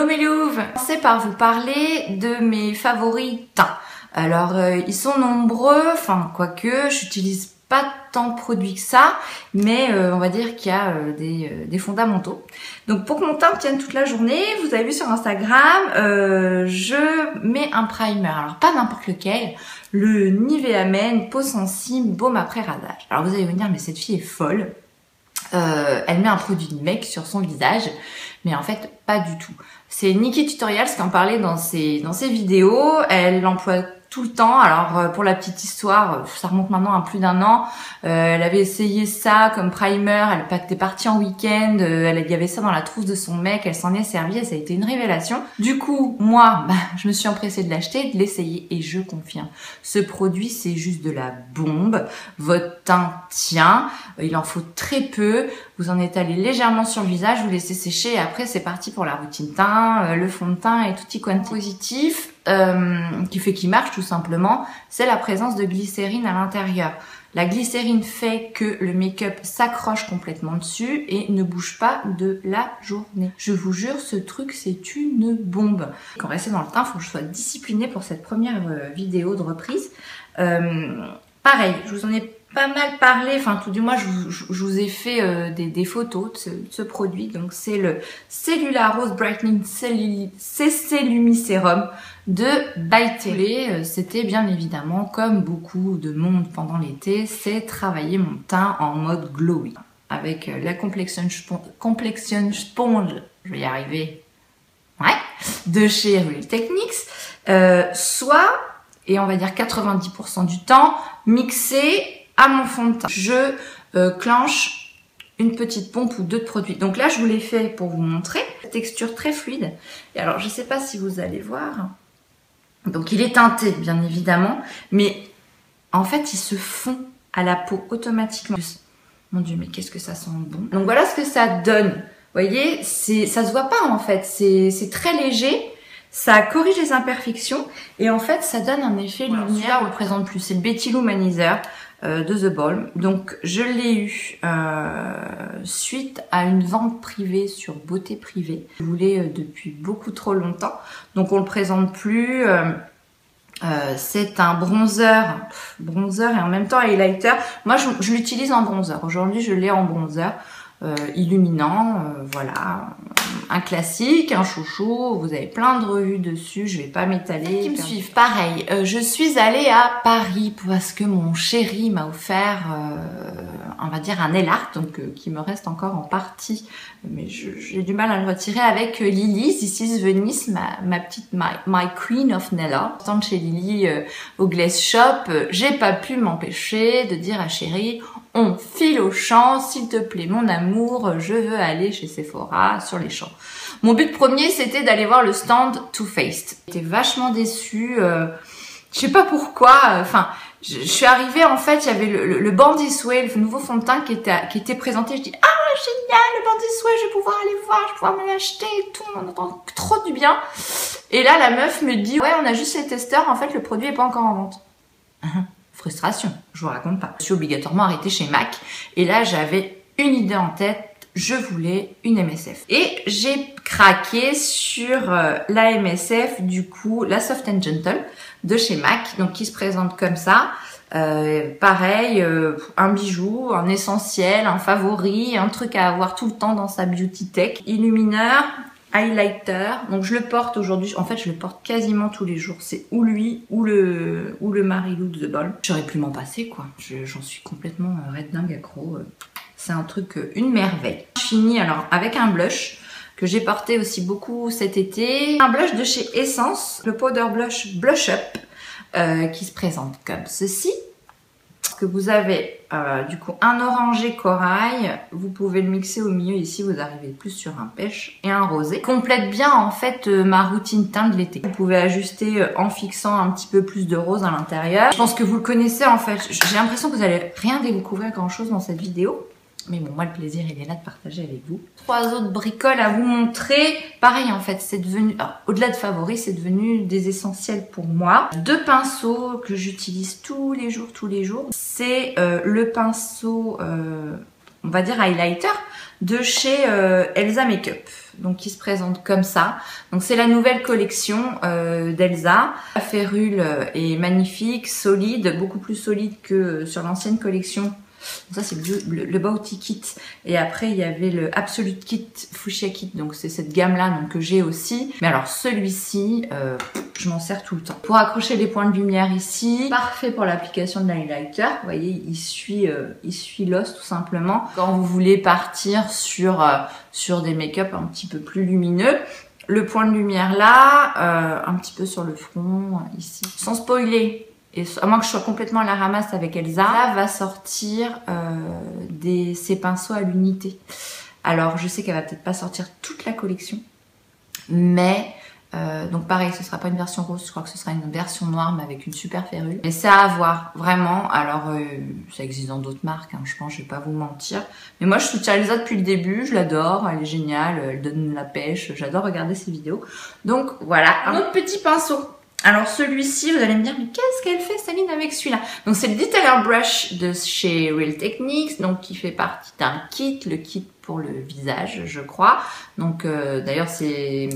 Hello mes louves! Je vais commencer par vous parler de mes favoris teints. Alors ils sont nombreux, enfin quoique j'utilise pas tant de produits que ça, mais on va dire qu'il y a des fondamentaux. Donc pour que mon teint tienne toute la journée, vous avez vu sur Instagram, je mets un primer, alors pas n'importe lequel, le Nivea Men Peau Sensible Baume après rasage. Alors vous allez vous dire mais cette fille est folle. Elle met un produit de make sur son visage, mais en fait pas du tout. C'est Nikki Tutorials qui en parlait dans ses vidéos. Elle l'emploie tout le temps. Alors pour la petite histoire, ça remonte maintenant à plus d'1 an. Elle avait essayé ça comme primer. Elle était partie en week-end. Il y avait ça dans la trousse de son mec. Elle s'en est servie. Ça a été une révélation. Du coup, moi, je me suis empressée de l'acheter, de l'essayer, et je confirme. Ce produit, c'est juste de la bombe. Votre teint tient. Il en faut très peu. Vous en étalez légèrement sur le visage, vous laissez sécher, et après c'est parti pour la routine teint, le fond de teint et tutti quanti. Positif qui fait qu'il marche tout simplement, c'est la présence de glycérine à l'intérieur. La glycérine fait que le make-up s'accroche complètement dessus et ne bouge pas de la journée. Je vous jure, ce truc c'est une bombe. Quand rester dans le teint, il faut que je sois disciplinée pour cette première vidéo de reprise. Pareil, je vous en ai pas mal parlé, enfin tout du moins je vous ai fait des photos de ce produit. Donc c'est le Cellular Rose Brightening CC Lumisérum de By Tele. C'était bien évidemment, comme beaucoup de monde pendant l'été, c'est travailler mon teint en mode glowy. Avec la Complexion Sponge, je vais y arriver, ouais, de chez Real Techniques, soit, et on va dire 90% du temps, mixé à mon fond de teint. Je clenche une petite pompe ou deux de produits. Donc là, je vous l'ai fait pour vous montrer. Texture très fluide. Et alors, je ne sais pas si vous allez voir. Donc, il est teinté, bien évidemment. Mais en fait, il se fond à la peau automatiquement. Mon Dieu, mais qu'est-ce que ça sent bon. Donc, voilà ce que ça donne. Vous voyez, ça se voit pas, en fait. C'est très léger. Ça corrige les imperfections. Et en fait, ça donne un effet lumière. Celui-là, on le présente plus. C'est le Betty Lumanizer de The Balm. Donc je l'ai eu suite à une vente privée sur Beauté Privée. Je voulais depuis beaucoup trop longtemps. Donc on le présente plus. C'est un bronzer et en même temps highlighter. Moi je l'utilise en bronzer. Aujourd'hui je l'ai en bronzer. Illuminant, voilà, un classique, un chouchou, vous avez plein de revues dessus, je vais pas m'étaler. Qui me suivent, pareil, je suis allée à Paris parce que mon chéri m'a offert, on va dire un nail art, donc qui me reste encore en partie, mais j'ai du mal à le retirer, avec Lily, This is Venice, ma petite, my queen of nail art. En chez Lily au Glaze Shop, j'ai pas pu m'empêcher de dire à chéri, on file au champ, s'il te plaît mon amour, je veux aller chez Sephora sur les champs. Mon but premier c'était d'aller voir le stand Too Faced. J'étais vachement déçue, je sais pas pourquoi, enfin je suis arrivée, en fait il y avait le Bandit Sway, le nouveau fond de teint qui était présenté. Je dis ah génial, le Bandit Sway, je vais pouvoir aller voir, je vais pouvoir me l'acheter et tout, on entend trop du bien. Et là la meuf me dit ouais on a juste les testeurs, en fait le produit est pas encore en vente. Frustration, je vous raconte pas. Je suis obligatoirement arrêtée chez MAC et là j'avais une idée en tête, je voulais une MSF. Et j'ai craqué sur la MSF, du coup la Soft and Gentle de chez MAC, donc qui se présente comme ça. Pareil, un bijou, un essentiel, un favori, un truc à avoir tout le temps dans sa beauty tech. Illumineur, highlighter, donc je le porte aujourd'hui, en fait je le porte quasiment tous les jours, c'est ou lui ou le Marilou de The Balm. J'aurais pu m'en passer quoi, j'en suis complètement red dingue accro, c'est un truc, une merveille. Je finis alors avec un blush que j'ai porté aussi beaucoup cet été, un blush de chez Essence, le Powder Blush Blush Up, qui se présente comme ceci. Que vous avez du coup un orangé corail, vous pouvez le mixer au milieu, ici vous arrivez plus sur un pêche, et un rosé. Complète bien en fait ma routine teint de l'été. Vous pouvez ajuster en fixant un petit peu plus de rose à l'intérieur. Je pense que vous le connaissez en fait, j'ai l'impression que vous allez rien découvrir grand chose dans cette vidéo. Mais bon, moi le plaisir il est là de partager avec vous. 3 autres bricoles à vous montrer. Pareil en fait, c'est devenu, au-delà de favoris, c'est devenu des essentiels pour moi. 2 pinceaux que j'utilise tous les jours. C'est le pinceau on va dire highlighter de chez Elsa Makeup. Donc qui se présente comme ça. Donc c'est la nouvelle collection d'Elsa. La férule est magnifique, solide, beaucoup plus solide que sur l'ancienne collection. Donc ça c'est le Bounty Kit. Et après il y avait le Absolute Kit, Fuchsia Kit. Donc c'est cette gamme là que j'ai aussi. Mais alors celui-ci, je m'en sers tout le temps. Pour accrocher les points de lumière ici, parfait pour l'application de l'highlighter. Vous voyez, il suit l'os tout simplement. Quand vous voulez partir sur des make-up un petit peu plus lumineux, le point de lumière là, un petit peu sur le front ici, sans spoiler. Et à moins que je sois complètement à la ramasse avec Elsa, là va sortir ses pinceaux à l'unité. Alors je sais qu'elle va peut-être pas sortir toute la collection, mais donc pareil, ce sera pas une version rose, je crois que ce sera une version noire mais avec une super férule. Mais c'est à voir, vraiment. Alors ça existe dans d'autres marques, hein, je pense, je vais pas vous mentir. Mais moi je soutiens Elsa depuis le début, je l'adore, elle est géniale, elle donne la pêche, j'adore regarder ses vidéos. Donc voilà, un autre petit pinceau. Alors celui-ci, vous allez me dire, mais qu'est-ce qu'elle fait Céline avec celui-là? Donc c'est le Detailer Brush de chez Real Techniques, donc qui fait partie d'un kit, le kit pour le visage, je crois. Donc d'ailleurs c'est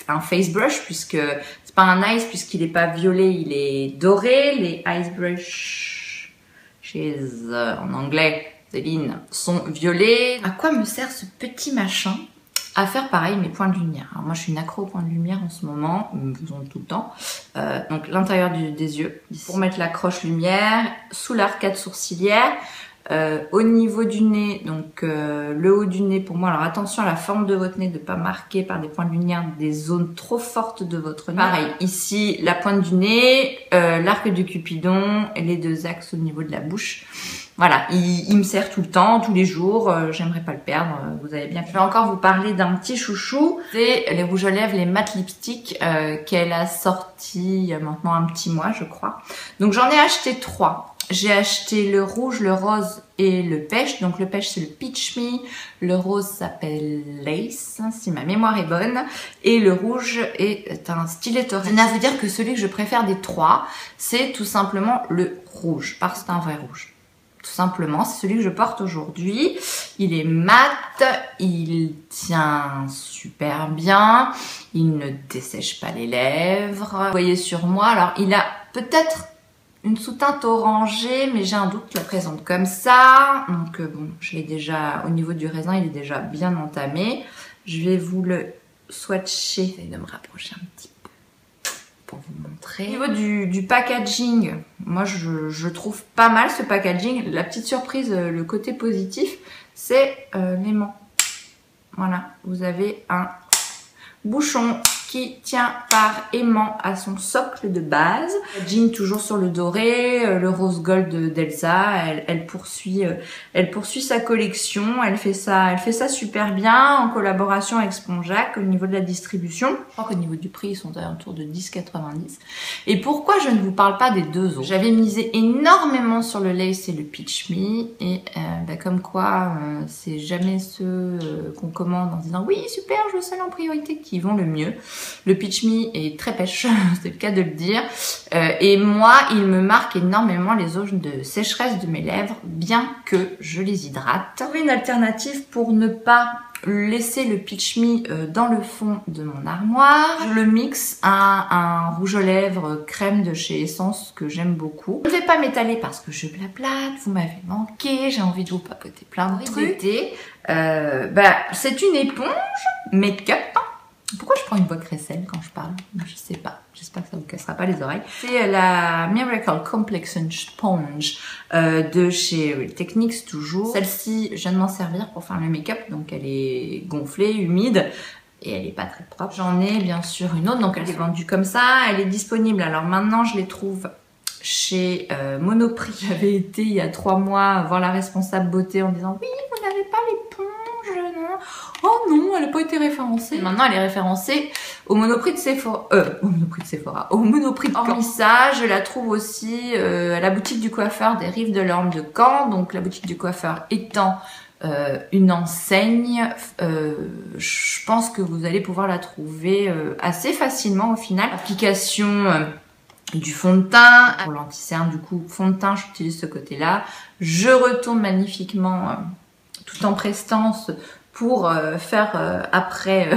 un face brush puisque c'est pas un ice puisqu'il est pas violet, il est doré. Les ice brush en anglais, Céline, sont violets. À quoi me sert ce petit machin? À faire pareil mes points de lumière. Alors moi je suis une accro aux points de lumière en ce moment, tout le temps. Donc l'intérieur des yeux, pour mettre la croche lumière, sous l'arcade sourcilière, au niveau du nez, donc le haut du nez pour moi. Alors attention à la forme de votre nez, de ne pas marquer par des points de lumière des zones trop fortes de votre nez. Pareil, ici la pointe du nez, l'arc du cupidon et les deux axes au niveau de la bouche. Voilà, il me sert tout le temps, tous les jours, j'aimerais pas le perdre, vous avez bien. Je vais encore vous parler d'un petit chouchou, c'est les rouges à lèvres, les matte lipstick qu'elle a sorti il y a maintenant un petit mois je crois. Donc j'en ai acheté 3. J'ai acheté le rouge, le rose et le pêche. Donc le pêche c'est le Peach Me, le rose s'appelle Lace, si ma mémoire est bonne, et le rouge est un stiletto. Je viens de vous dire que celui que je préfère des 3, c'est tout simplement le rouge, parce que c'est un vrai rouge. Tout simplement, c'est celui que je porte aujourd'hui. Il est mat, il tient super bien, il ne dessèche pas les lèvres. Vous voyez sur moi, alors il a peut-être une sous-teinte orangée, mais j'ai un doute, je la présente comme ça. Donc bon, je l'ai déjà, au niveau du raisin, il est déjà bien entamé. Je vais vous le swatcher, j'essaie de me rapprocher un petit peu pour vous montrer. Au niveau du packaging, moi je trouve pas mal ce packaging. La petite surprise, le côté positif, c'est l'aimant. Voilà, vous avez un bouchon qui tient par aimant à son socle de base. Jean toujours sur le doré, le rose gold d'Elsa. Elle poursuit sa collection. Elle fait ça super bien en collaboration avec Spongeac au niveau de la distribution. Je crois qu'au niveau du prix, ils sont autour de 10,90. Et pourquoi je ne vous parle pas des deux autres? J'avais misé énormément sur le Lace et le Peach Me et comme quoi c'est jamais ceux qu'on commande en disant oui super, je veux celle en priorité qui vont le mieux. Le Peach Me est très pêche, c'est le cas de le dire. Et moi, il me marque énormément les zones de sécheresse de mes lèvres, bien que je les hydrate. J'ai une alternative pour ne pas laisser le Peach Me dans le fond de mon armoire. Je le mixe à un rouge aux lèvres crème de chez Essence que j'aime beaucoup. Je ne vais pas m'étaler parce que je blablate, vous m'avez manqué, j'ai envie de vous papoter plein de trucs. C'est une éponge make-up. Pourquoi je prends une voix crécelle quand je parle? Je sais pas. J'espère que ça vous cassera pas les oreilles. C'est la Miracle Complexion Sponge de chez Real Techniques toujours. Celle-ci, je viens de m'en servir pour faire le make-up. Donc elle est gonflée, humide. Et elle est pas très propre. J'en ai bien sûr une autre. Donc elle est vendue comme ça. Elle est disponible. Alors maintenant, je les trouve chez Monoprix. J'avais été il y a 3 mois voir la responsable beauté en disant oui, vous n'avez pas l'éponge, non? Oh non, elle n'a pas été référencée. Maintenant, elle est référencée au Monoprix de Sephora. Au Monoprix de Caen. Hormis ça, je la trouve aussi à la boutique du coiffeur des Rives de l'Orme de Caen. Donc la boutique du coiffeur étant une enseigne, je pense que vous allez pouvoir la trouver assez facilement au final. Application du fond de teint. Pour l'anti-cerne, du coup, fond de teint, j'utilise ce côté-là. Je retourne magnifiquement tout en prestance pour faire après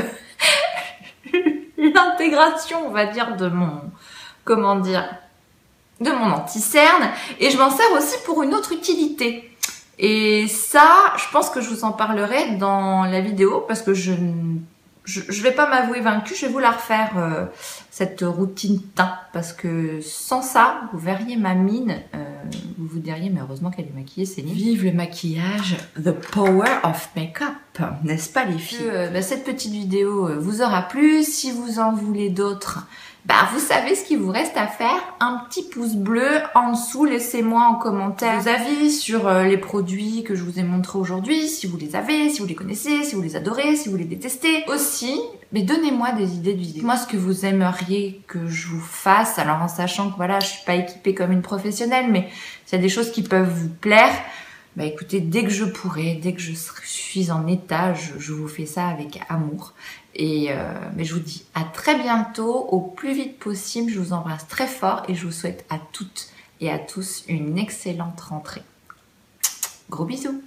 l'intégration, on va dire, de mon, comment dire, de mon anti-cerne. Et je m'en sers aussi pour une autre utilité. Et ça, je pense que je vous en parlerai dans la vidéo parce que je vais pas m'avouer vaincue, je vais vous la refaire, cette routine teint, parce que sans ça, vous verriez ma mine, vous vous diriez, mais heureusement qu'elle est maquillée, c'est nul. Vive le maquillage, the power of make-up, n'est-ce pas les filles? Cette petite vidéo vous aura plu. Si vous en voulez d'autres, vous savez ce qu'il vous reste à faire, un petit pouce bleu en dessous, laissez-moi en commentaire vos avis sur les produits que je vous ai montrés aujourd'hui, si vous les avez, si vous les connaissez, si vous les adorez, si vous les détestez. Aussi, mais donnez-moi des idées de vidéos. Moi, ce que vous aimeriez que je vous fasse, alors en sachant que voilà, je suis pas équipée comme une professionnelle, mais s'il y a des choses qui peuvent vous plaire, écoutez, dès que je pourrai, dès que je suis en état, je vous fais ça avec amour. Et mais je vous dis à très bientôt, au plus vite possible. Je vous embrasse très fort et je vous souhaite à toutes et à tous une excellente rentrée. Gros bisous!